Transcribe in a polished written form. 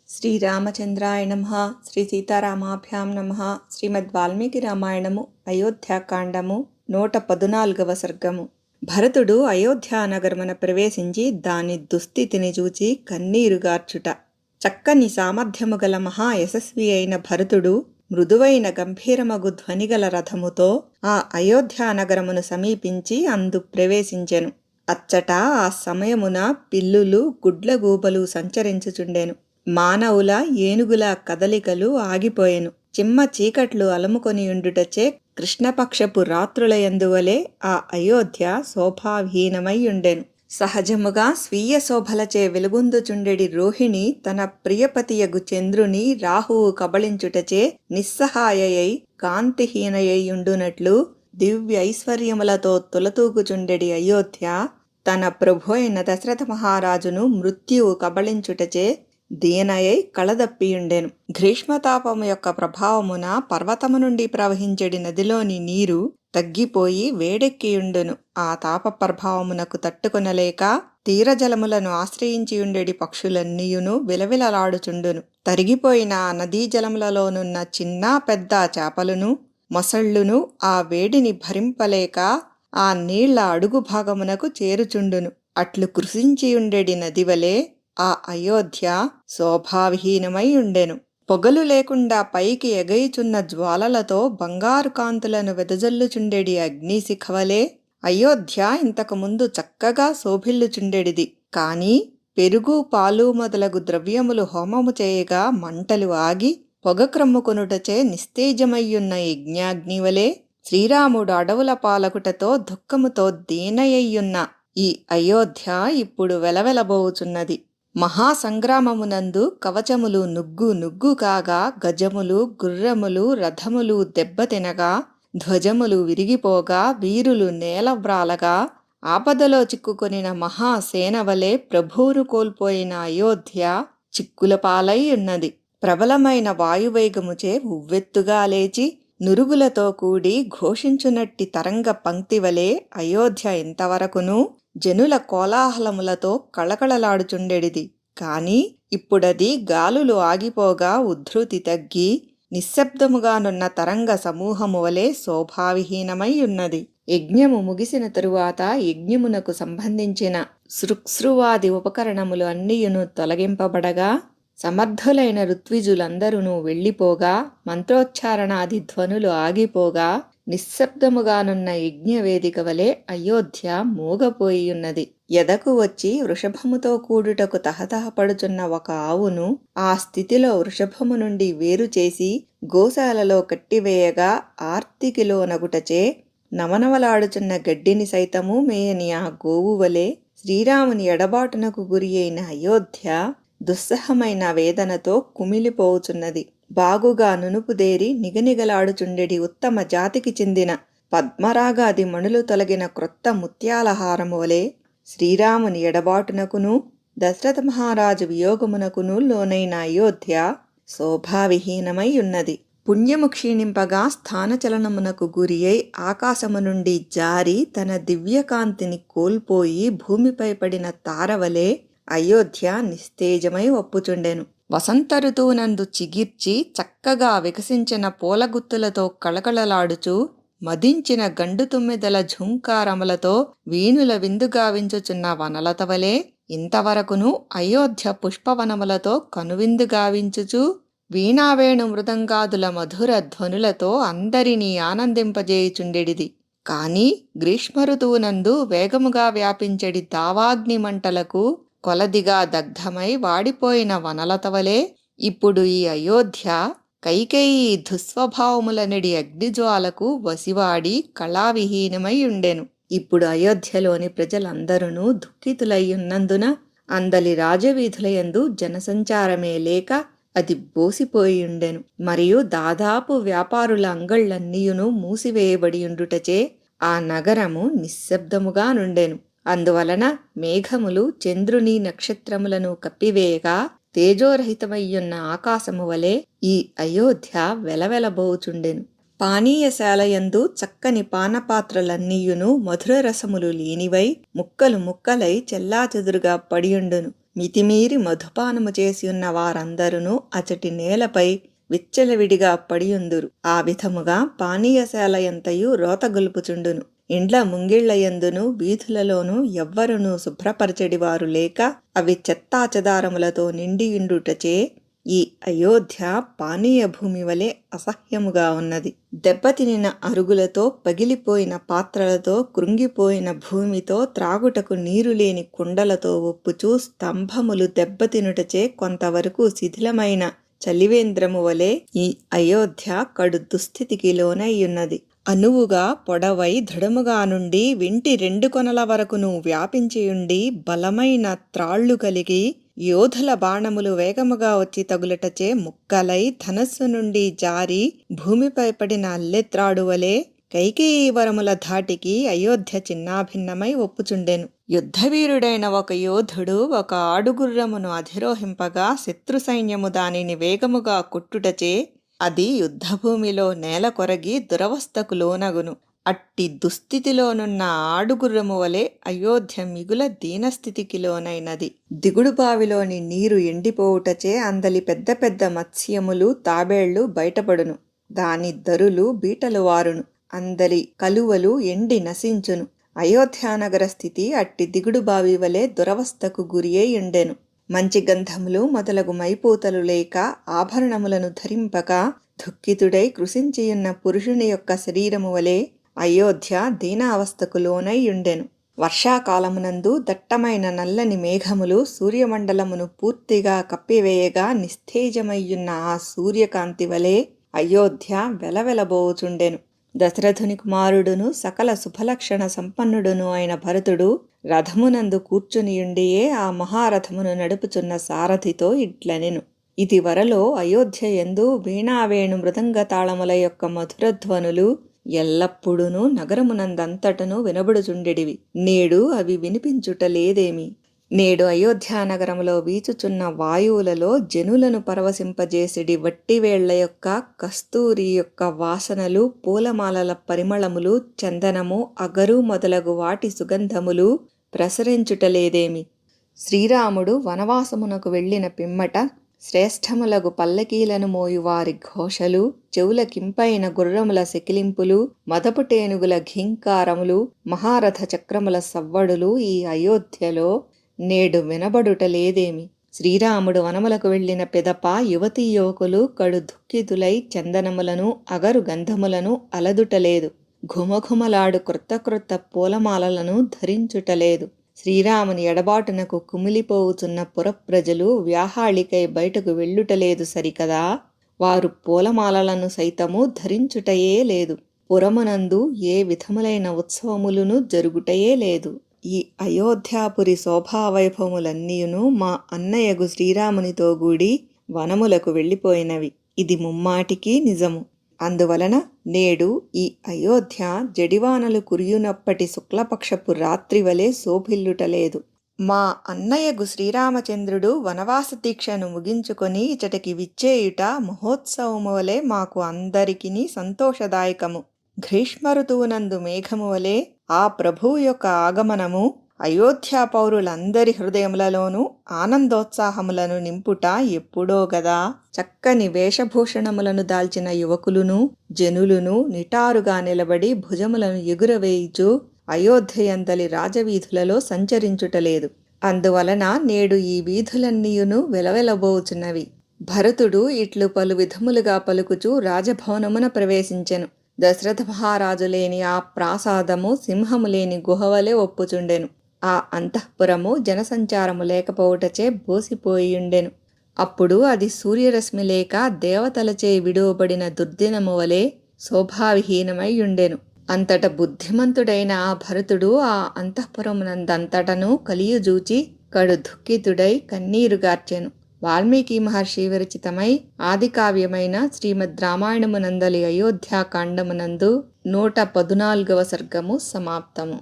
శ్రీరామచంద్రాయ నమః. శ్రీ సీతారామాభ్యాం నమః. శ్రీమద్ వాల్మీకి రామాయణము అయోధ్యాకాండము 114వ సర్గము. భరతుడు అయోధ్యానగరమున ప్రవేశించి దాని దుస్థితిని చూచి కన్నీరుగార్చుట. చక్కని సామర్థ్యము గల మహాయశస్వి అయిన భరతుడు మృదువైన గంభీరమగు ధ్వనిగల రథముతో ఆ అయోధ్యానగరమును సమీపించి అందు ప్రవేశించెను. అచ్చట ఆ సమయమున పిల్లులు గుడ్లగూబలు సంచరించుచుండెను. మానవుల ఏనుగుల కదలికలు ఆగిపోయెను. చిమ్మ చీకట్లు అలముకొనియుండుటచే కృష్ణపక్షపు రాత్రులయందువలే ఆ అయోధ్య శోభావిహీనమైయుండెను. సహజముగా స్వీయ శోభలచే వెలుగొందుచుండెడి రోహిణి తన ప్రియపతియగు చంద్రుని రాహువు కబళించుటచే నిస్సహాయయై కాంతిహీనయ్యుండునట్లు దివ్యైశ్వర్యములతో తులతూగుచుండెడి అయోధ్య తన ప్రభు అయిన దశరథ మహారాజును మృత్యువు కబళించుటచే దీనయై కళదప్పియుండెను. గ్రీష్మతాపము యొక్క ప్రభావమున పర్వతము నుండి ప్రవహించెడి నదిలోని నీరు తగ్గిపోయి వేడెక్కియుండును. ఆ తాప ప్రభావమునకు తట్టుకొనలేక తీరజలములను ఆశ్రయించియుండెడి పక్షులన్నీయును విలవిలలాడుచుండును. తరిగిపోయిన నదీ జలములలోనున్న చిన్న పెద్ద చేపలును మొసళ్ళును ఆ వేడిని భరింపలేక ఆ నీళ్ల అడుగు భాగమునకు చేరుచుండును. అట్లు కృషించియుండెడి నదివలే ఆ అయోధ్య శోభావిహీనమై ఉండెను. పొగలు లేకుండా పైకి ఎగయిచున్న జ్వాలలతో బంగారు కాంతులను వెదజల్లుచుండెడి అగ్నిశిఖవలే అయోధ్య ఇంతకు ముందు చక్కగా శోభిల్లుచుండెడిది. కాని పెరుగు పాలు మొదలగు ద్రవ్యములు హోమము చేయగా మంటలు ఆగి పొగ క్రమ్ముకొనుటచే నిస్తేజమయ్యున్న యజ్ఞాగ్నివలే శ్రీరాముడు అడవుల పాలకుటతో దుఃఖముతో దీనయ్యున్న ఈ అయోధ్య ఇప్పుడు వెలవెలబోచున్నది. మహాసంగ్రామమునందు కవచములు నుగ్గు నుగ్గు కాగా గజములు గుర్రములు రథములు దెబ్బతినగా ధ్వజములు విరిగిపోగా వీరులు నేలవ్రాలగా ఆపదలో చిక్కుకొనిన మహాసేనవలే ప్రభువును కోల్పోయిన అయోధ్య చిక్కుల పాలై ఉన్నది. ప్రబలమైన వాయువేగముచే ఉవ్వెత్తుగా లేచి నురుగులతో కూడి ఘోషించునట్టి తరంగ పంక్తివలే అయోధ్య ఇంతవరకును జనుల కోలాహలములతో కళకళలాడుచుండెడిది. కాని ఇప్పుడది గాలులు ఆగిపోగా ఉద్ధృతి తగ్గి నిశ్శబ్దముగానున్న తరంగ సమూహము వలె శోభావిహీనమై ఉన్నది. యజ్ఞము ముగిసిన తరువాత యజ్ఞమునకు సంబంధించిన సృక్సృవాది ఉపకరణములు అన్నియును తొలగింపబడగా సమర్థులైన ఋత్విజులందరూ వెళ్ళిపోగా మంత్రోచ్చారణాది ధ్వనులు ఆగిపోగా నిశ్శబ్దముగానున్న యజ్ఞవేదిక వలె అయోధ్య మూగపోయియున్నది. ఎదకు వచ్చి వృషభముతో కూడుటకు తహతహపడుచున్న ఒక ఆవును ఆ స్థితిలో వృషభము నుండి వేరుచేసి గోశాలలో కట్టివేయగా ఆర్తికిలోనగుటచే నవనవలాడుచున్న గడ్డిని సైతము మేయని ఆ గోవు వలె శ్రీరాముని ఎడబాటునకు గురి అయిన అయోధ్య దుస్సహమైన వేదనతో కుమిలిపోవుచున్నది. బాగుగా నునుపుదేరి నిగనిగలాడుచుండెడి ఉత్తమ జాతికి చెందిన పద్మరాగాది మణులు తొలగిన క్రొత్త ముత్యాలహారము వలె శ్రీరాముని ఎడబాటునకును దశరథ మహారాజు వియోగమునకును లోనైన అయోధ్య శోభావిహీనమై ఉన్నది. పుణ్యము క్షీణింపగా స్థానచలనమునకు గురి అయి ఆకాశము నుండి జారి తన దివ్యకాంతిని కోల్పోయి భూమిపై పడిన తారవలే అయోధ్య నిస్తేజమై ఒప్పుచుండెను. వసంత ఋతువునందు చిగిర్చి చక్కగా వికసించిన పూలగుత్తులతో కళకళలాడుచు మదించిన గండు తుమ్మెదల ఝుంకారములతో వీణుల విందుగావించుచున్న వనలతవలే ఇంతవరకును అయోధ్య పుష్పవనములతో కనువిందుగావించుచు వీణావేణు మృదంగాదుల మధుర ధ్వనులతో అందరినీ ఆనందింపజేయుచుండెడిది. కాని గ్రీష్మ ఋతువునందు వేగముగా వ్యాపించెడి దావాగ్ని మంటలకు కొలదిగా దగ్ధమై వాడిపోయిన వనలతవలే ఇప్పుడు ఈ అయోధ్య కైకేయి దుస్వభావములనడి అగ్నిజ్వాలకు వసివాడి కళావిహీనమై ఉండెను. ఇప్పుడు అయోధ్యలోని ప్రజలందరూ దుఃఖితులయ్యున్నందున అందలి రాజవీధులయందు జనసంచారమే లేక అది బోసిపోయియుండెను. మరియు దాదాపు వ్యాపారుల అంగళ్ళన్నీయును మూసివేయబడియుండుటచే ఆ నగరము నిశ్శబ్దముగా నుండెను. అందువలన మేఘములు చంద్రుని నక్షత్రములను కప్పివేయగా తేజోరహితమయ్యున్న ఆకాశము వలె ఈ అయోధ్య వెలవెలబోచుండెను. పానీయశాలయందు చక్కని పానపాత్రలన్నీయును మధుర రసములు లేనివై ముక్కలు ముక్కలై చెల్లాచెదురుగా పడియుండును. మితిమీరి మధుపానము చేసియున్న వారందరును అచటి నేలపై విచ్చలవిడిగా పడియుందురు. ఆ విధముగా పానీయశాలయంతయు రోతగొల్పుచుండును. ఇండ్ల ముంగిళ్లయందును వీధులలోనూ ఎవ్వరునూ శుభ్రపరచెడివారు లేక అవి చెత్తాచెదారములతో నిండియుండుటచే ఈ అయోధ్య పానీయ భూమి వలె అసహ్యముగా ఉన్నది. దెబ్బతినిన అరుగులతో, పగిలిపోయిన పాత్రలతో, కృంగిపోయిన భూమితో, త్రాగుటకు నీరు లేని కుండలతో ఒప్పుచూ స్తంభములు దెబ్బతినుటచే కొంతవరకు శిథిలమైన చలివేంద్రము వలె ఈ అయోధ్య కడు దుస్థితికి లోనయ్యున్నది. అనువుగా పొడవై దృఢముగా నుండి వింటి 2 కొనల వరకును వ్యాపించియుండి బలమైన త్రాళ్ళు కలిగి యోధుల బాణములు వేగముగా వచ్చి తగులటచే ముక్కలై ధనస్సు నుండి జారి భూమిపై పడిన అల్లెత్రాడు వలె కైకేయీవరముల ధాటికి అయోధ్య చిన్నాభిన్నమై ఒప్పుచుండెను. యుద్ధవీరుడైన ఒక యోధుడు ఒక ఆడుగుర్రమును అధిరోహింపగా శత్రు సైన్యము దానిని వేగముగా కొట్టుటచే అది యుద్ధభూమిలో నేల కొరగి దురవస్థకు లోనగును. అట్టి దుస్థితిలోనున్న ఆడుగుర్రము వలె అయోధ్య మిగుల దీనస్థితికి లోనైనది. దిగుడు బావిలోని నీరు ఎండిపోవుటచే అందలి పెద్ద పెద్ద మత్స్యములు, తాబేళ్లు బయటపడును. దాని దరులు బీటలు వారును. అందలి కలువలు ఎండి నశించును. అయోధ్యానగర స్థితి అట్టి దిగుడు బావి వలె దురవస్థకు గురి అయి ఉండెను. మంచి గంధములు మొదలగు మైపూతలు లేక ఆభరణములను ధరింపక దుఃఖితుడై కృశించియున్న పురుషుని యొక్క శరీరము వలె అయోధ్య దీనావస్థకు లోనై ఉండెను. వర్షాకాలమునందు దట్టమైన నల్లని మేఘములు సూర్యమండలమును పూర్తిగా కప్పివేయగా నిస్తేజమయ్యున్న ఆ సూర్యకాంతి వలె అయోధ్య వెలవెలబోచుండెను. దశరథుని కుమారుడును సకల శుభలక్షణ సంపన్నుడును అయిన భరతుడు రథమునందు కూర్చునియుండియే ఆ మహారథమును నడుపుచున్న సారథితో ఇట్లనెను. ఇది వరలో అయోధ్య యందు వీణావేణు మృదంగ తాళముల యొక్క మధురధ్వనులు ఎల్లప్పుడూను నగరమునందంతటను వినబడుచుండెడివి. నేడు అవి వినిపించుటలేదేమి? నేడు అయోధ్యానగరములో వీచుచున్న వాయువులలో జనులను పరవశింపజేసిడి వట్టివేళ్ల యొక్క, కస్తూరి యొక్క వాసనలు, పూలమాలల పరిమళములు, చందనము, అగరు మొదలగు వాటి సుగంధములు ప్రసరించుటలేదేమి? శ్రీరాముడు వనవాసమునకు వెళ్ళిన పిమ్మట శ్రేష్టములగు పల్లకీలను మోయువారి ఘోషలు, చెవులకింపైన గుర్రముల సెకిలింపులు, మదపుటేనుగుల ఘీంకారములు, మహారథ చక్రముల సవ్వడులు ఈ అయోధ్యలో నేడు వినబడుటలేదేమి? శ్రీరాముడు వనములకు వెళ్ళిన పిదప యువతీ యువకులు కడు దుఃఖితులై చందనములను, అగరు గంధములను అలదుటలేదు. ఘుమఘుమలాడు క్రొత్త క్రొత్త పూలమాలలను ధరించుటలేదు. శ్రీరాముని ఎడబాటునకు కుమిలిపోవుచున్న పురప్రజలు వ్యాహాళికై బయటకు వెళ్ళుటలేదు సరికదా, వారు పూలమాలలను సైతము ధరించుటయే లేదు. పురమునందు ఏ విధములైన ఉత్సవములను జరుగుటయే లేదు. ఈ అయోధ్యాపురి శోభావైభవములన్నీయును మా అన్నయ్యగు శ్రీరామునితో గూడి వనములకు వెళ్ళిపోయినవి. ఇది ముమ్మాటికి నిజము. అందువలన నేడు ఈ అయోధ్య జడివానలు కురియునప్పటి శుక్లపక్షపు రాత్రి వలె శోభిల్లుటలేదు. మా అన్నయ్యగు శ్రీరామచంద్రుడు వనవాస దీక్షను ముగించుకొని ఇచటికి విచ్చేయుట మహోత్సవము వలె మాకు అందరికిని సంతోషదాయకము. గ్రీష్మ ఋతువునందు మేఘము వలె ఆ ప్రభువు యొక్క ఆగమనము అయోధ్యా పౌరులందరి హృదయములలోనూ ఆనందోత్సాహములను నింపుట ఎప్పుడో గదా. చక్కని వేషభూషణములను దాల్చిన యువకులును జనులును నిటారుగా నిలబడి భుజములను ఎగురవేయిచు అయోధ్యయందలి రాజవీధులలో సంచరించుటలేదు. అందువలన నేడు ఈ వీధులన్నీయును వెలవెలబోచున్నవి. భరతుడు ఇట్లు పలు విధములుగా పలుకుచూ రాజభవనమున ప్రవేశించెను. దశరథ మహారాజు లేని ఆ ప్రాసాదము సింహము లేని గుహవలే ఒప్పుచుండెను. ఆ అంతఃపురము జనసంచారము లేకపోవుటచే బోసిపోయియుండెను. అప్పుడు అది సూర్యరశ్మి లేక దేవతలచే విడువబడిన దుర్దినము వలె శోభావిహీనమై ఉండెను. అంతట బుద్ధిమంతుడైన ఆ భరతుడు ఆ అంతఃపురమునందంతటను కలియుజూచి కడు దుఃఖితుడై కన్నీరుగార్చెను. వాల్మీకి మహర్షి విరచితమై ఆదికావ్యమైన శ్రీమద్ రామాయణమునందలి అయోధ్యాకాండమునందు 114వ సర్గము సమాప్తము.